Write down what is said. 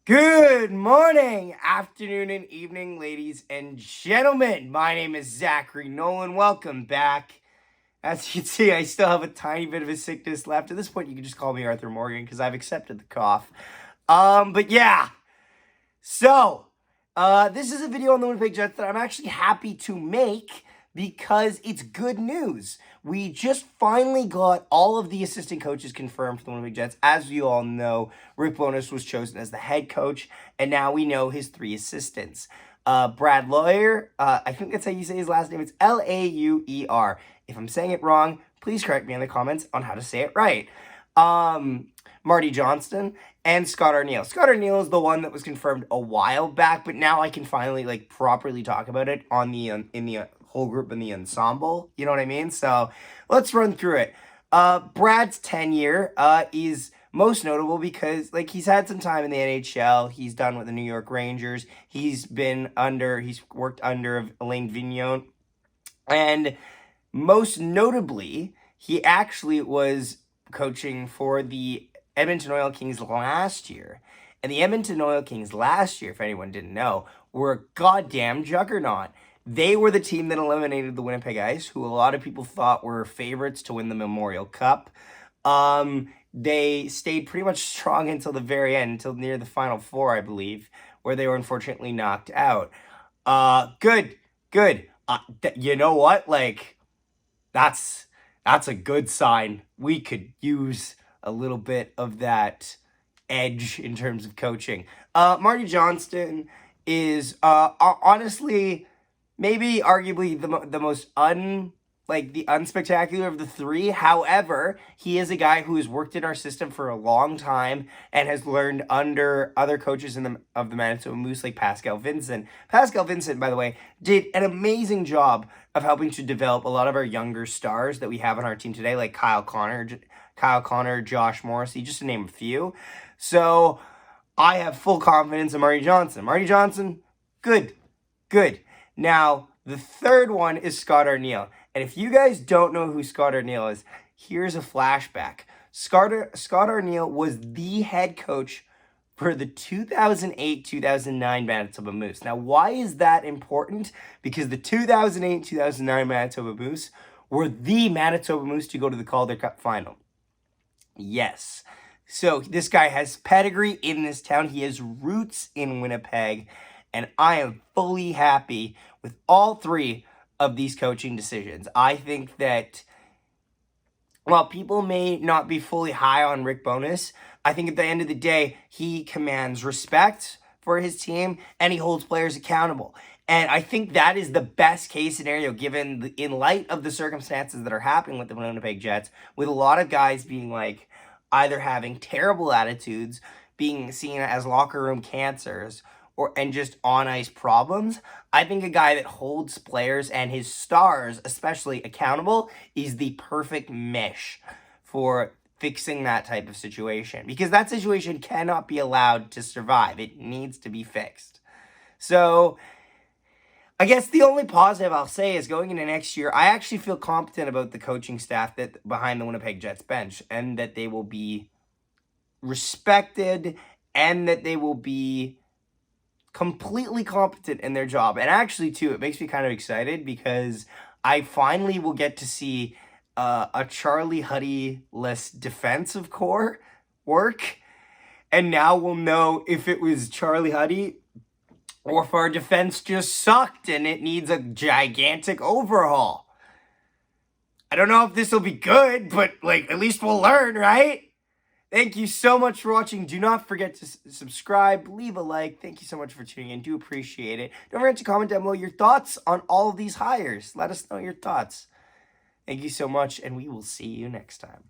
Good morning, afternoon, and evening, ladies and gentlemen. My name is Zachary Nolan. Welcome back. As you can see, I still have a tiny bit of a sickness left. At this point, you can just call me Arthur Morgan because I've accepted the cough. But yeah. So, this is a video on the Winnipeg Jets that I'm actually happy to make because it's good news. We just finally got all of the assistant coaches confirmed for the Winnipeg Jets. As you all know, Rick Bowness was chosen as the head coach, and now we know his three assistants. Brad Lauer, I think that's how you say his last name. It's Lauer. If I'm saying it wrong, please correct me in the comments on how to say it right. Marty Johnston, and Scott ONeill. Scott ONeill is the one that was confirmed a while back, but now I can finally properly talk about it on the in the whole group in the ensemble. You know what I mean? So let's run through it. Brad's tenure is most notable because he's had some time in the NHL. He's done with the New York Rangers. He's worked under Alain Vigneault, and most notably, he actually was coaching for the Edmonton Oil Kings last year. And the Edmonton Oil Kings last year, if anyone didn't know, were a goddamn juggernaut. They were the team that eliminated the Winnipeg Ice, who a lot of people thought were favorites to win the Memorial Cup. They stayed pretty much strong until the very end, until near the Final Four, I believe, where they were unfortunately knocked out. Good. You know what? That's a good sign. We could use a little bit of that edge in terms of coaching. Marty Johnston is honestly maybe arguably the most unspectacular of the three. However, he is a guy who has worked in our system for a long time and has learned under other coaches of the Manitoba Moose, like Pascal Vincent. Pascal Vincent, by the way, did an amazing job of helping to develop a lot of our younger stars that we have on our team today, like Kyle Connor, Josh Morrissey, just to name a few. So I have full confidence in Marty Johnston. Marty Johnston, good. Now, the third one is Scott ONeill. And if you guys don't know who Scott ONeill is, here's a flashback. Scott ONeill was the head coach for the 2008-2009 Manitoba Moose. Now, why is that important? Because the 2008-2009 Manitoba Moose were the Manitoba Moose to go to the Calder Cup final. Yes. So this guy has pedigree in this town. He has roots in Winnipeg. And I am fully happy with all three of these coaching decisions. I think that while people may not be fully high on Rick Bowness, I think at the end of the day, he commands respect for his team and he holds players accountable. And I think that is the best case scenario given in light of the circumstances that are happening with the Winnipeg Jets, with a lot of guys being either having terrible attitudes, being seen as locker room cancers, and just on-ice problems. I think a guy that holds players and his stars especially accountable is the perfect mesh for fixing that type of situation. Because that situation cannot be allowed to survive. It needs to be fixed. So I guess the only positive I'll say is going into next year, I actually feel competent about the coaching staff that behind the Winnipeg Jets bench, and that they will be respected and that they will be completely competent in their job. And actually, too, it makes me kind of excited because I finally will get to see a Charlie Huddy-less defensive core work. And now we'll know if it was Charlie Huddy or if our defense just sucked and it needs a gigantic overhaul. I don't know if this will be good, but at least we'll learn, right? Thank you so much for watching. Do not forget to subscribe, leave a like. Thank you so much for tuning in. Do appreciate it. Don't forget to comment down below your thoughts on all of these hires. Let us know your thoughts. Thank you so much, and we will see you next time.